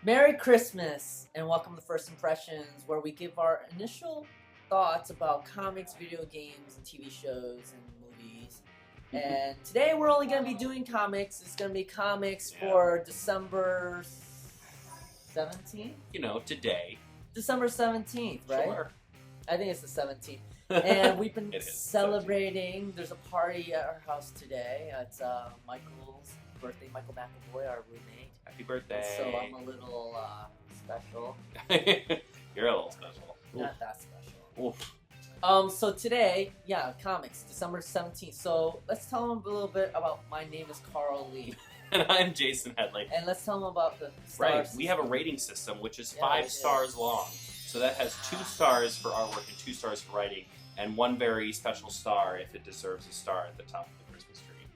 Merry Christmas and welcome to First Impressions, where we give our initial thoughts about comics, video games, and TV shows and movies. And today we're only going to be doing comics. It's going to be comics for December 17th? You know, today. December 17th, right? Sure. I think it's the 17th. And we've been It is celebrating. There's a party at our house today. It's Michael's birthday, Michael McAvoy, our roommate. Happy birthday. So I'm a little special. You're a little special. Not that special. Oof. So today, comics, December 17th. So let's tell them a little bit about my name is K.'Arl Li. And I'm Jaysen Headley. And let's tell them about the stars. Right, we have a rating system which is Yeah, 5 stars long. So that has 2 stars for artwork and 2 stars for writing, and 1 very special star if it deserves a star at the top of the Christmas tree.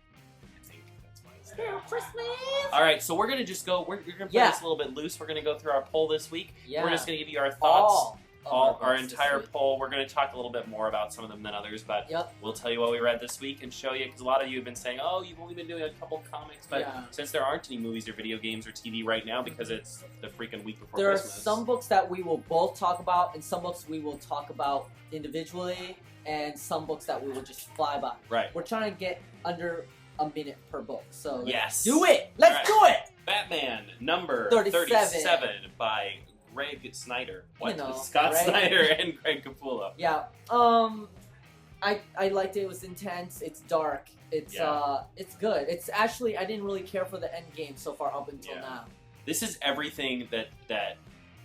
I think that's why it's there. Merry Christmas! Alright, so we're going to just go, we're going to play this a little bit loose. We're going to go through our poll this week. Yeah. We're just going to give you our thoughts. Our books entire this week. poll. We're going to talk a little bit more about some of them than others, but we'll tell you what we read this week and show you, because a lot of you have been saying, oh, you've only been doing a couple comics, but since there aren't any movies or video games or TV right now because it's the freaking week before There Christmas. are some books that we will both talk about, and some books we will talk about individually, and some books that we will just fly by. Right. We're trying to get under a minute per book, so Yes. do it! Let's do it! Batman number 37 by Greg Snyder. You know, Scott Greg. Snyder and Greg Capullo. Yeah. I liked it. It was intense. It's dark. It's good. It's actually, I didn't really care for the end game so far up until now. This is everything that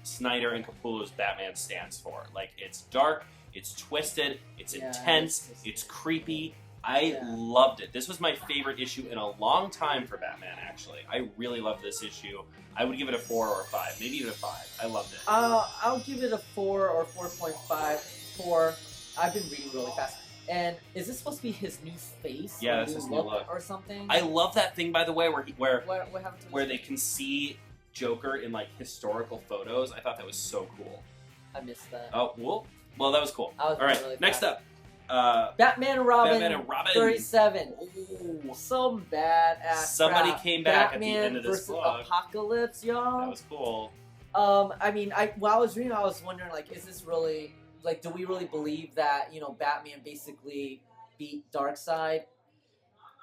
Snyder and Capullo's Batman stands for. Like, it's dark, it's twisted, it's intense, it's creepy. I loved it. This was my favorite issue in a long time for Batman, actually. I really loved this issue. I would give it a 4 or a 5, maybe even a 5. I loved it. I'll give it a 4 or 4.5. 4. I've been reading really fast. And is this supposed to be his new face? Yeah, or that's his new look or something. I love that thing, by the way, what happened to where his they face? can see Joker in like historical photos. I thought that was so cool. I missed that. Oh, well, that was cool. I was All right, really next fast. up. Batman and Robin. Batman and Robin. 37. Ooh. Some badass. Somebody crap. came back Batman at the end of this versus book. Apocalypse, y'all. That was cool. I mean, while I was reading, I was wondering, like, is this really, like, do we really believe that, you know, Batman basically beat Darkseid?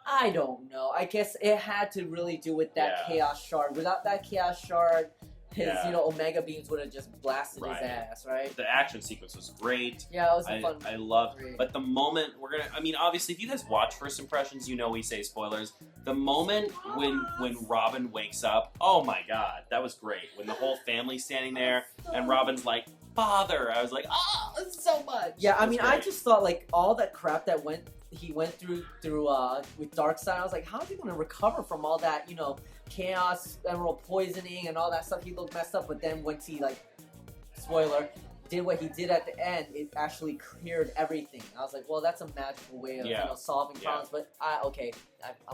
I don't know. I guess it had to really do with that Chaos Shard. Without that Chaos Shard, his, you know, Omega Beams would have just blasted his ass, right? The action sequence was great. Yeah, it was fun. I loved it. But the moment I mean, obviously, if you guys watch First Impressions, you know we say spoilers. The moment when Robin wakes up, oh my god, that was great. When the whole family's standing there and Robin's like, Father, I was like, oh, so much. Yeah, I mean, great. I just thought, like, all that crap that he went through with Darkseid, I was like, how is he going to recover from all that, you know, chaos, emerald poisoning, and all that stuff? He looked messed up, but then once he, like, spoiler, did what he did at the end, it actually cleared everything. I was like, well, that's a magical way of you know, solving problems, but I'm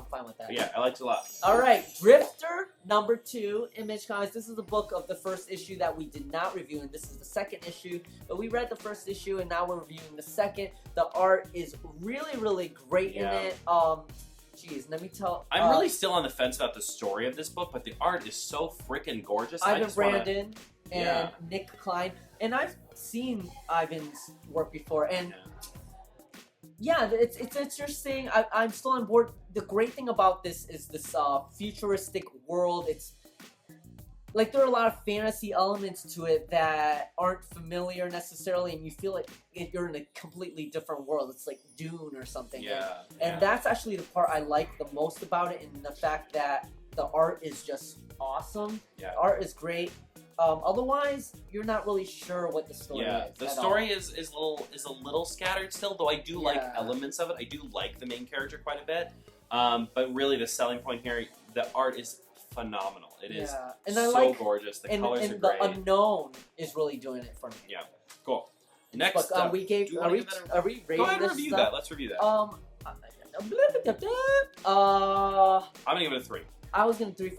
fine with that. But yeah, I liked it a lot. All right, Drifter number 2, Image Comics. This is the book of the first issue that we did not review, and this is the second issue. But we read the first issue, and now we're reviewing the second. The art is really, really great in it. Jeez, let me tell. I'm really still on the fence about the story of this book, but the art is so freaking gorgeous. Ivan Brandon and Nick Klein, and I've seen Ivan's work before, and it's interesting. I'm still on board. The great thing about this is this futuristic world. It's like there are a lot of fantasy elements to it that aren't familiar necessarily, and you feel like you're in a completely different world. It's like Dune or something. And that's actually the part I like the most about it, and the fact that the art is just awesome. The art is great. Otherwise, you're not really sure what the story is. The story is a little scattered still, though I do like elements of it. I do like the main character quite a bit. But really, the selling point here, the art is phenomenal. It is so gorgeous. The colors are great. The unknown is really doing it for me. Yeah, cool. Next up, are we rating Go ahead and review that. Let's review that. I'm gonna give it a 3. I was gonna 3.5. Here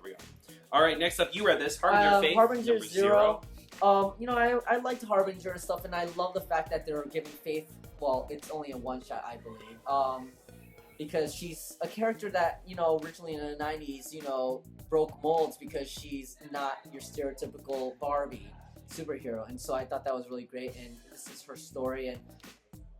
we go. All right, next up, you read this Harbinger Faith. Harbinger 0. You know, I liked Harbinger and stuff, and I love the fact that they're giving Faith. Well, it's only a one shot, I believe. because she's a character that, you know, originally in the 90s, you know, broke molds because she's not your stereotypical Barbie superhero. And so I thought that was really great, and this is her story, and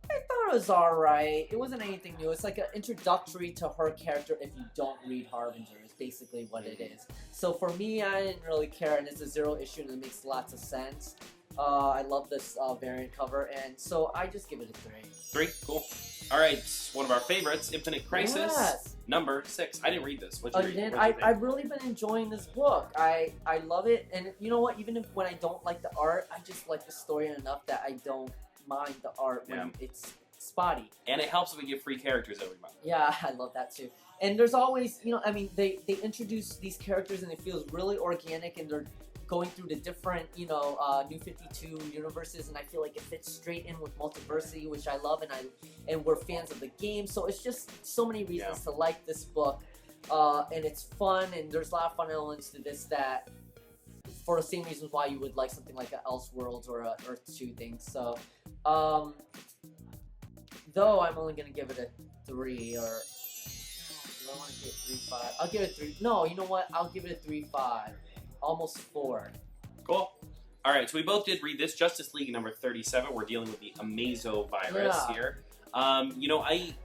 I thought it was alright. It wasn't anything new. It's like an introductory to her character if you don't read Harbinger, is basically what it is. So for me, I didn't really care, and it's a 0 issue, and it makes lots of sense. I love this variant cover, and so I just give it a 3. 3? Cool. Alright, one of our favorites, Infinite Crisis, Yes. number 6. I didn't read this. What'd Oh, you you read? didn't? What'd you think? I've really been enjoying this book. I love it, and you know what? Even if when I don't like the art, I just like the story enough that I don't mind the art when it's spotty. And it helps if we give free characters every month. Yeah, I love that too. And there's always, you know, I mean, they introduce these characters and it feels really organic, and they're going through the different, you know, New 52 universes, and I feel like it fits straight in with Multiversity, which I love, and we're fans of the game, so it's just so many reasons to like this book, and it's fun, and there's a lot of fun elements to this that, for the same reasons why you would like something like an Elseworlds or a Earth 2 thing. So, though I'm only gonna give it a 3, or do I want to give it 3.5? I'll give it 3. No, you know what? I'll give it a 3.5. Almost 4. Cool. Alright, so we both did read this, Justice League number 37. We're dealing with the Amazo virus here. You know, I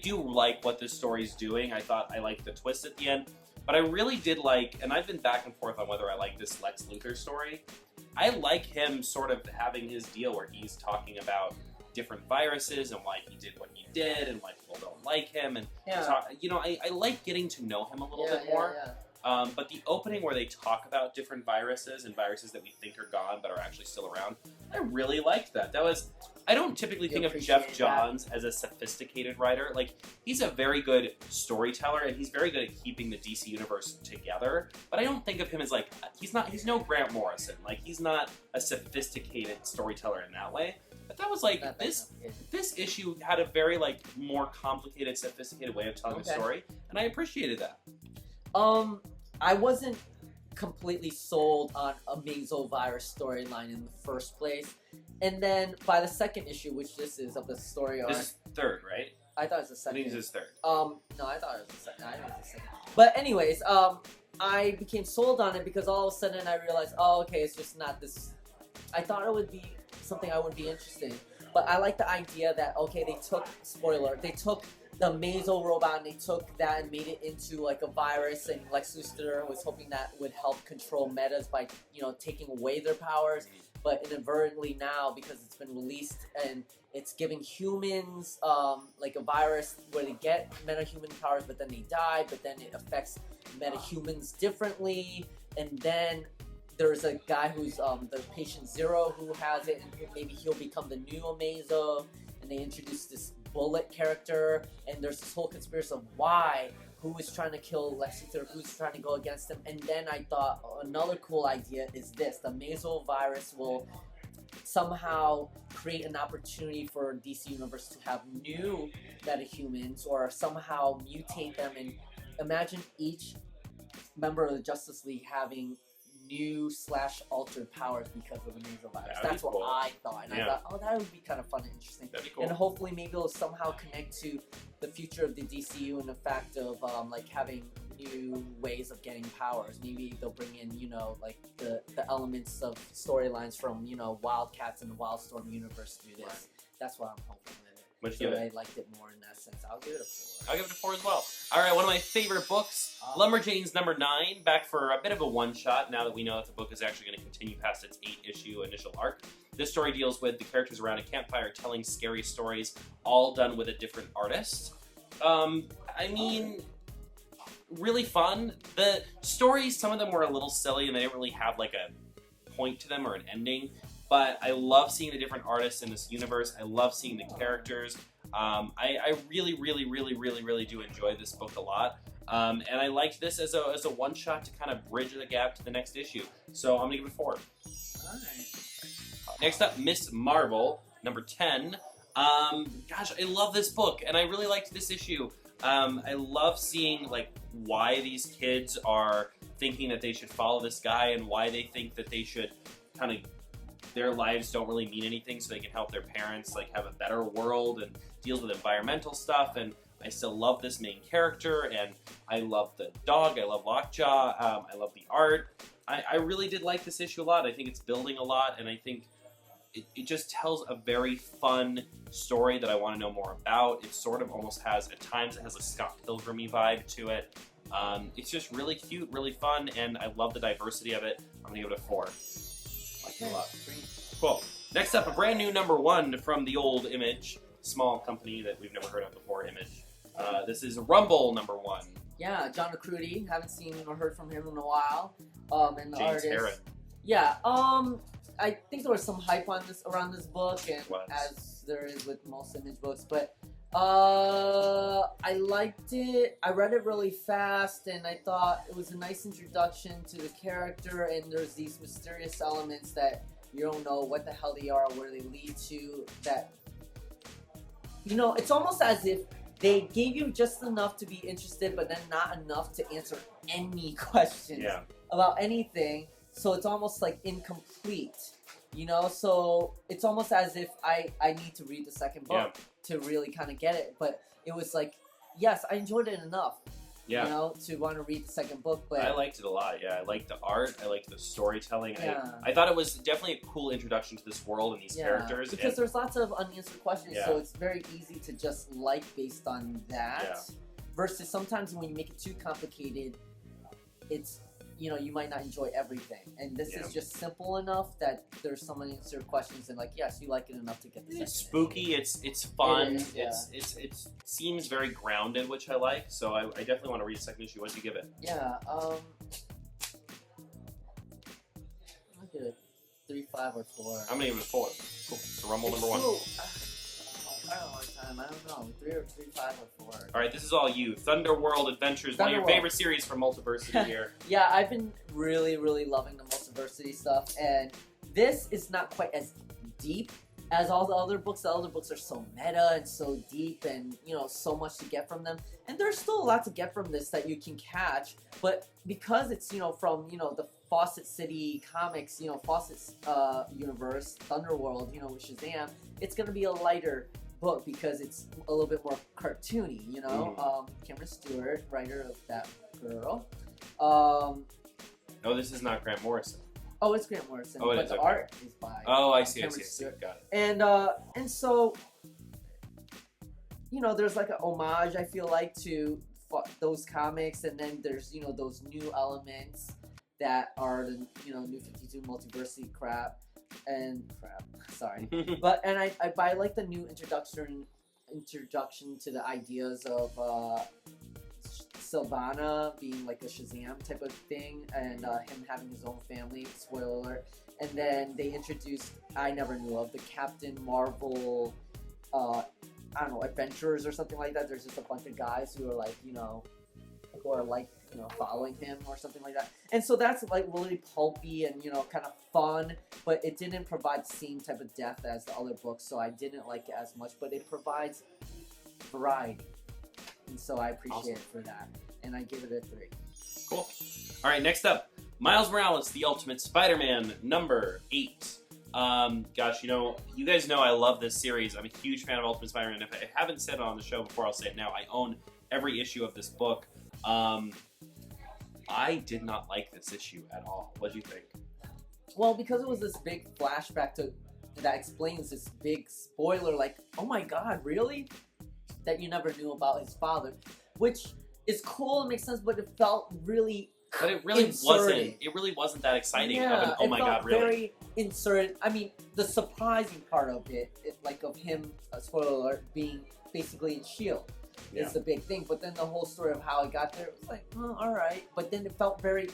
do like what this story's doing. I thought I liked the twist at the end. But I really did like, and I've been back and forth on whether I like this Lex Luthor story. I like him sort of having his deal where he's talking about different viruses and why he did what he did and why people don't like him. And you know, I like getting to know him a little bit more. But the opening where they talk about different viruses and viruses that we think are gone but are actually still around, I really liked that. That was, I don't typically think of Jeff Johns as a sophisticated writer. Like, he's a very good storyteller, and he's very good at keeping the DC universe together, but I don't think of him as like, he's no Grant Morrison. Like, he's not a sophisticated storyteller in that way. But that was like, this issue had a very like more complicated, sophisticated way of telling the story, and I appreciated that. I wasn't completely sold on a mesovirus storyline in the first place, and then by the second issue, which this is of the story arc, this is 3rd, right? I thought it was the second. I think this is 3rd. No, I thought it was the second. I think it was the second. But anyways, I became sold on it because all of a sudden I realized, oh, okay, it's just not this. I thought it would be something I would be interested in, but I like the idea that, okay, they took, spoiler, they took the Mazo robot and they took that and made it into like a virus, and Lex Luthor was hoping that would help control metas by, you know, taking away their powers, but inadvertently now, because it's been released and it's giving humans like a virus where they get meta-human powers but then they die, but then it affects meta-humans differently, and then there's a guy who's the patient 0 who has it, and maybe he'll become the new Amazo, and they introduce this Bullet character, and there's this whole conspiracy of who is trying to kill Lex Luthor, who's trying to go against him, and then I thought another cool idea is this: the Mazo virus will somehow create an opportunity for DC Universe to have new metahumans, or somehow mutate them, and imagine each member of the Justice League having new/altered powers because of the Mazo virus. That's what I thought, and I thought, oh, that would be kind of fun and interesting. That'd be cool. And hopefully maybe it'll somehow connect to the future of the DCU and the fact of like having new ways of getting powers. Maybe they'll bring in, you know, like the elements of storylines from, you know, Wildcats and the Wildstorm universe through this. Right. That's what I'm hoping with it. Which so I liked it more in that sense. I'll give it a 4. I'll give it a 4 as well. Alright, one of my favorite books, Lumberjanes number 9, back for a bit of a one-shot now that we know that the book is actually going to continue past its 8-issue initial arc. This story deals with the characters around a campfire telling scary stories, all done with a different artist. I mean, really fun. The stories, some of them were a little silly and they didn't really have like a point to them or an ending. But I love seeing the different artists in this universe. I love seeing the characters. I really do enjoy this book a lot. And I liked this as a one-shot to kind of bridge the gap to the next issue. So I'm going to give it a 4. Alright. Next up, Miss Marvel, number 10. Gosh, I love this book, and I really liked this issue. I love seeing like why these kids are thinking that they should follow this guy, and why they think that they should kind of, their lives don't really mean anything, so they can help their parents like have a better world, and deals with environmental stuff. And I still love this main character, and I love the dog. I love Lockjaw. I love the art. I really did like this issue a lot. I think it's building a lot, and I think it just tells a very fun story that I want to know more about. It sort of almost has, at times, it has a Scott Pilgrim-y vibe to it. It's just really cute, really fun, and I love the diversity of it. I'm going to give it a 4. I like it a lot. Cool. Next up, a brand new #1 from the old Image, small company that we've never heard of before, Image. This is Rumble #1. Yeah, John Acrudi. Haven't seen or heard from him in a while. And the James artist. Herron. Yeah. I think there was some hype on this around this book, and as there is with most Image books, but I liked it. I read it really fast, and I thought it was a nice introduction to the character. And there's these mysterious elements that you don't know what the hell they are, or where they lead to. That it's almost as if they gave you just enough to be interested, but then not enough to answer any questions about anything. So it's almost like incomplete, So it's almost as if I need to read the second book to really kind of get it. But it was like, yes, I enjoyed it enough, to want to read the second book. But I liked it a lot. Yeah, I liked the art. I liked the storytelling. I thought it was definitely a cool introduction to this world and these characters. Because there's lots of unanswered questions, so it's very easy to just like based on that. Yeah. Versus sometimes when you make it too complicated, it's you might not enjoy everything. And this is just simple enough that there's some unanswered questions, and yes, you like it enough to get the It's spooky, it's fun, it seems very grounded, which I like, so I definitely want to read the second issue. What do you give it? Yeah, I'll give it 3, 5, or 4. I'm gonna give it a 4. Cool. So Rumble #1. I don't know, 3 or 3, 5, or 4. Alright, this is all you. Thunderworld Adventures, one of your favorite series from Multiversity here. Yeah, I've been really, really loving the Multiversity stuff, and this is not quite as deep as all the other books. The other books are so meta and so deep, and so much to get from them. And there's still a lot to get from this that you can catch, but because it's from the Fawcett City Comics, Fawcett's universe, Thunderworld, with Shazam, it's gonna be a lighter book because it's a little bit more cartoony, Cameron Stewart, writer of that girl. No, this is not Grant Morrison. Oh, it's Grant Morrison, but the art is by I see, Cameron I see. Got it. And so there's like an homage, I feel like, to those comics, and then there's those new elements that are the New 52 Multiversity crap. Sorry, but I like the new introduction to the ideas of Sylvana being like a Shazam type of thing, and him having his own family. Spoiler alert. And then they introduced, I never knew of, the Captain Marvel, adventurers or something like that. There's just a bunch of guys who are like, following him or something like that. And so that's like really pulpy and, kind of fun, but it didn't provide the same type of depth as the other books, so I didn't like it as much, but it provides variety. And so I appreciate it for that. And I give it a 3. Cool. Alright, next up, Miles Morales, The Ultimate Spider-Man, #8. Gosh, you guys know I love this series. I'm a huge fan of Ultimate Spider-Man. If I haven't said it on the show before, I'll say it now. I own every issue of this book. I did not like this issue at all. What do you think? Well, because it was this big flashback that explains this big spoiler, like, oh my god, really? That you never knew about his father. Which is cool and makes sense, but it felt really wasn't. It really wasn't that exciting. Yeah, oh my god, really? Very inserted. I mean, the surprising part of it, like of him, spoiler alert, being basically in S.H.I.E.L.D. is the big thing, but then the whole story of how it got there, it was like, oh, alright, but then it felt very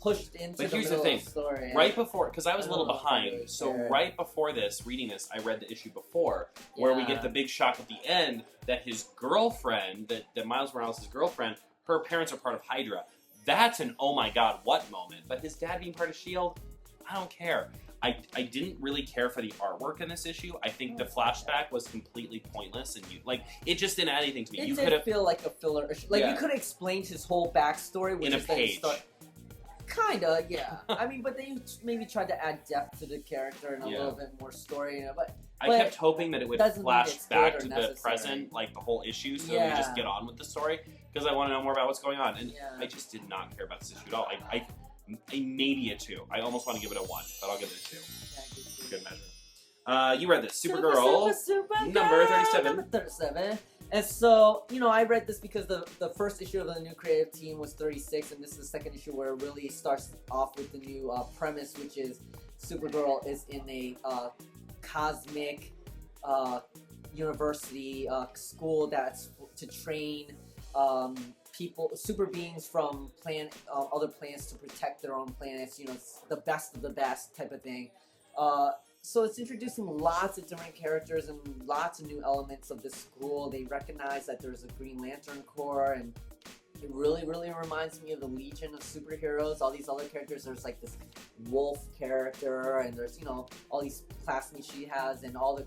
pushed into the middle of the story. Right before, because I was a little behind, right before this, reading this, I read the issue before, where we get the big shock at the end that his girlfriend, that Miles Morales' girlfriend, her parents are part of Hydra. That's an oh my god, what moment. But his dad being part of S.H.I.E.L.D., I don't care. I didn't really care for the artwork in this issue. I think the flashback was completely pointless, and it just didn't add anything to me. It did feel like a filler issue. Like, you could have explained his whole backstory in a page. Kinda, yeah. I mean, but they maybe tried to add depth to the character and a little bit more story, you know, but I kept hoping that it would flash back to the present, like the whole issue, so that we just get on with the story, because I want to know more about what's going on. And I just did not care about this issue at all. I maybe a 2. I almost want to give it a 1, but I'll give it a 2. For good measure. You read this, Supergirl, number 37. Number 37. And so, you know, I read this because the first issue of the new creative team was 36, and this is the second issue where it really starts off with the new premise, which is Supergirl is in a cosmic university school that's to train people, super beings from other planets to protect their own planets. You know, it's the best of the best type of thing. So it's introducing lots of different characters and lots of new elements of the school. They recognize that there's a Green Lantern Corps, and it really, really reminds me of the Legion of Superheroes. All these other characters, there's like this wolf character, and there's, you know, all these classmates she has, and all the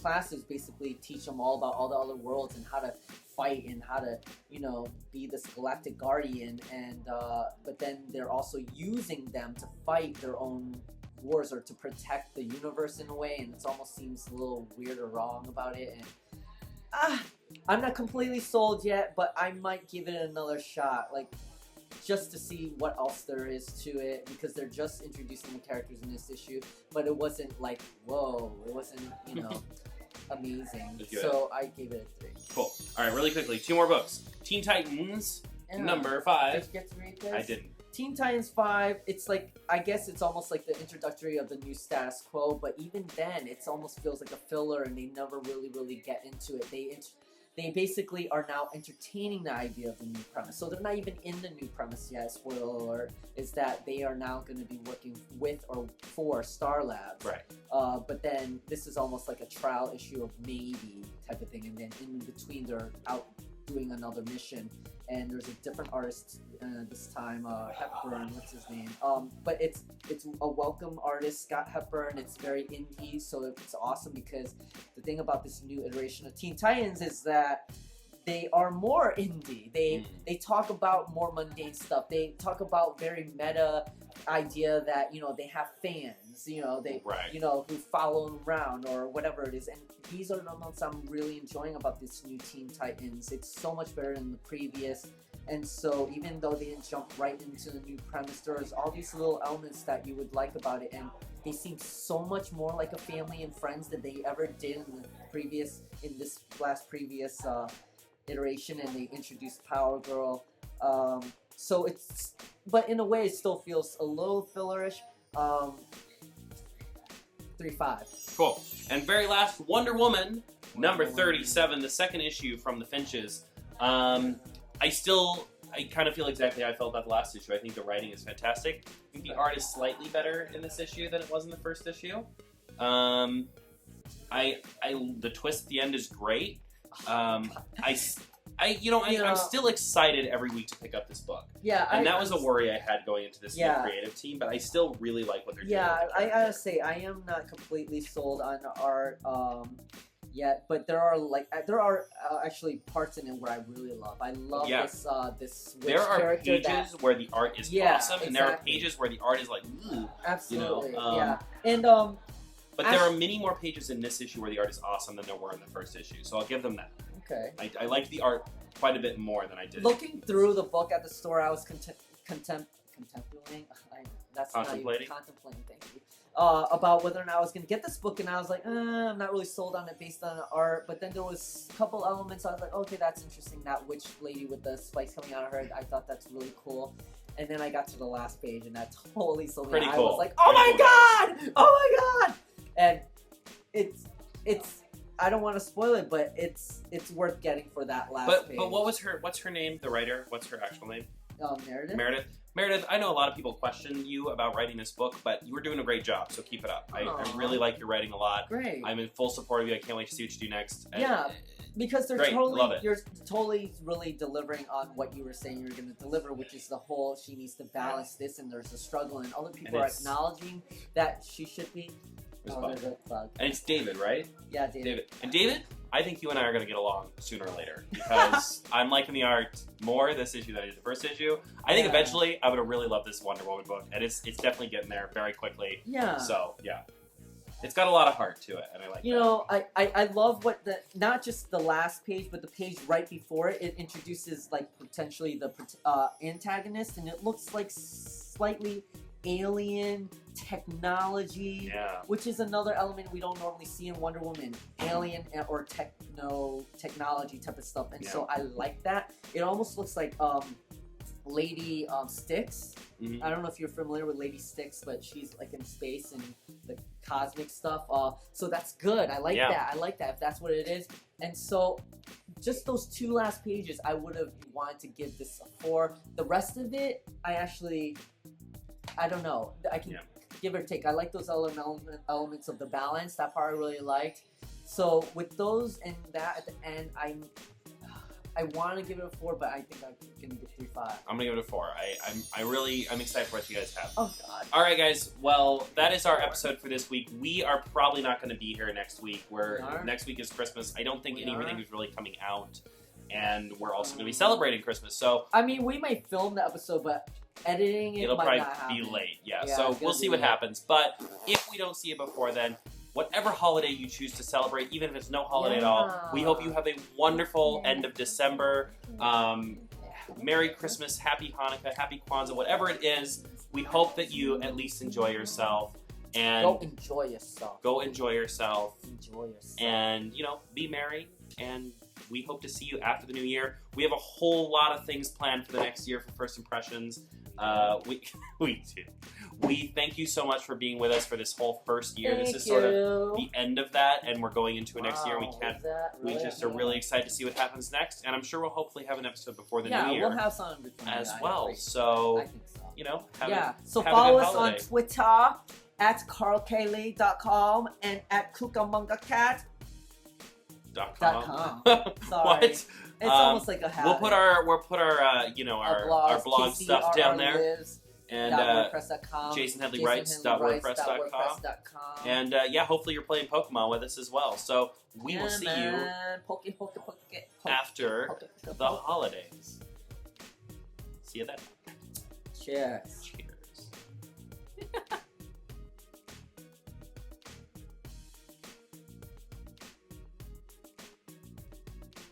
classes basically teach them all about all the other worlds and how to fight and how to, you know, be this galactic guardian. And but then they're also using them to fight their own wars or to protect the universe in a way, and it almost seems a little weird or wrong about it. And I'm not completely sold yet, but I might give it another shot, like just to see what else there is to it, because they're just introducing the characters in this issue, but it wasn't like, whoa, it wasn't, you know, amazing. So I gave it a 3. Cool. All right, really quickly, 2 more books. Teen Titans, number 5. Did you get to read this? I didn't. Teen Titans 5, it's like, I guess it's almost like the introductory of the new status quo, but even then, it almost feels like a filler, and they never really get into it. They basically are now entertaining the idea of the new premise. So they're not even in the new premise yet, spoiler alert, is that they are now going to be working with or for Star Labs. Right. But then this is almost like a trial issue of maybe type of thing, and then in between they're out doing another mission, and there's a different artist this time, Hepburn, what's his name? But it's a welcome artist, Scott Hepburn. It's very indie, so it's awesome, because the thing about this new iteration of Teen Titans is that they are more indie. They talk about more mundane stuff. They talk about very meta idea that, you know, they have fans, you know, you know, who follow them around or whatever it is. And these are the moments I'm really enjoying about this new Teen Titans. It's so much better than the previous. And so even though they didn't jump right into the new premise, there's all these little elements that you would like about it, and they seem so much more like a family and friends than they ever did in this last previous iteration. And they introduced Power Girl. So it's, but in a way it still feels a little fillerish. 3.5. Cool. And very last, Wonder Woman, number 37, the second issue from the Finches. I kind of feel exactly how I felt about the last issue. I think the writing is fantastic. I think the art is slightly better in this issue than it was in the first issue. The twist at the end is great. I'm still excited every week to pick up this book. Yeah, and that was a worry I had going into this new creative team, but I still really like what they're doing. Yeah, I gotta say, I am not completely sold on the art yet, but there are actually parts in it where I really love. I love this witch there are character pages where the art is awesome, and there are pages where the art is like, ooh, absolutely, you know, yeah, and but there are many more pages in this issue where the art is awesome than there were in the first issue, so I'll give them that. Okay. I like the art quite a bit more than I did. Looking through the book at the store, I was contemplating. Thank you. About whether or not I was going to get this book, and I was like, I'm not really sold on it based on the art. But then there was a couple elements. I was like, okay, that's interesting. That witch lady with the spikes coming out of her, I thought that's really cool. And then I got to the last page, and that totally sold me. Pretty I cool. was like, oh my god! Oh my god! And it's. I don't want to spoil it, but it's worth getting for that last page. But what's her name, the writer? What's her actual name? Meredith. Meredith, I know a lot of people question you about writing this book, but you were doing a great job, so keep it up. I really like your writing a lot. Great. I'm in full support of you. I can't wait to see what you do next. Yeah, because you're totally really delivering on what you were saying you were going to deliver, which is the whole she needs to balance this, and there's a struggle, and other people are acknowledging that she should be. And it's David, right? Yeah, David. And David, I think you and I are going to get along sooner or later because I'm liking the art more this issue than I did the first issue. I think eventually I'm going to really love this Wonder Woman book, and it's definitely getting there very quickly. Yeah. So, yeah. It's got a lot of heart to it, and I like You know, I love what not just the last page, but the page right before it. It introduces, like, potentially the antagonist, and it looks like slightly alien technology, which is another element we don't normally see in Wonder Woman. Alien or technology type of stuff, and so I like that. It almost looks like Lady Styx. I don't know if you're familiar with Lady Styx, but she's like in space and the cosmic stuff. So that's good. I like that. I like that if that's what it is. And so just those two last pages, I would have wanted to give this a 4. The rest of it, I don't know. I can give or take. I like those elements of the balance. That part I really liked. So with those and that at the end, I want to give it a 4, but I think I'm gonna give 3.5. I'm gonna give it a 4. I'm excited for what you guys have. Oh God! All right, guys. Well, that is our episode for this week. We are probably not going to be here next week. Next week is Christmas. I don't think anything is really coming out, and we're also going to be celebrating Christmas. So I mean, we might film the episode, but editing it'll might probably not happen. be late. Yeah. So we'll see what happens. But if we don't see it before then, whatever holiday you choose to celebrate, even if it's no holiday at all, we hope you have a wonderful end of December. Merry Christmas, Happy Hanukkah, Happy Kwanzaa, whatever it is. We hope that you at least enjoy yourself. And go enjoy yourself. Go enjoy yourself. Enjoy yourself. And, be merry. And we hope to see you after the new year. We have a whole lot of things planned for the next year for First Impressions. We do. We thank you so much for being with us for this whole first year. This is sort of the end of that, and we're going into a next year. We just are really excited to see what happens next, and I'm sure we'll hopefully have an episode before the new year. Yeah, we'll have something as well. So, I think so. So follow us on Twitter at K'C'arl and at KukaMangaCat.com. Sorry. What? It's almost like a habit. We'll put our blog stuff down there. And Jaysen Headley writes.wordpress.com. And hopefully you're playing Pokemon with us as well. So we will see you after the holidays. See you then. Cheers. Cheers.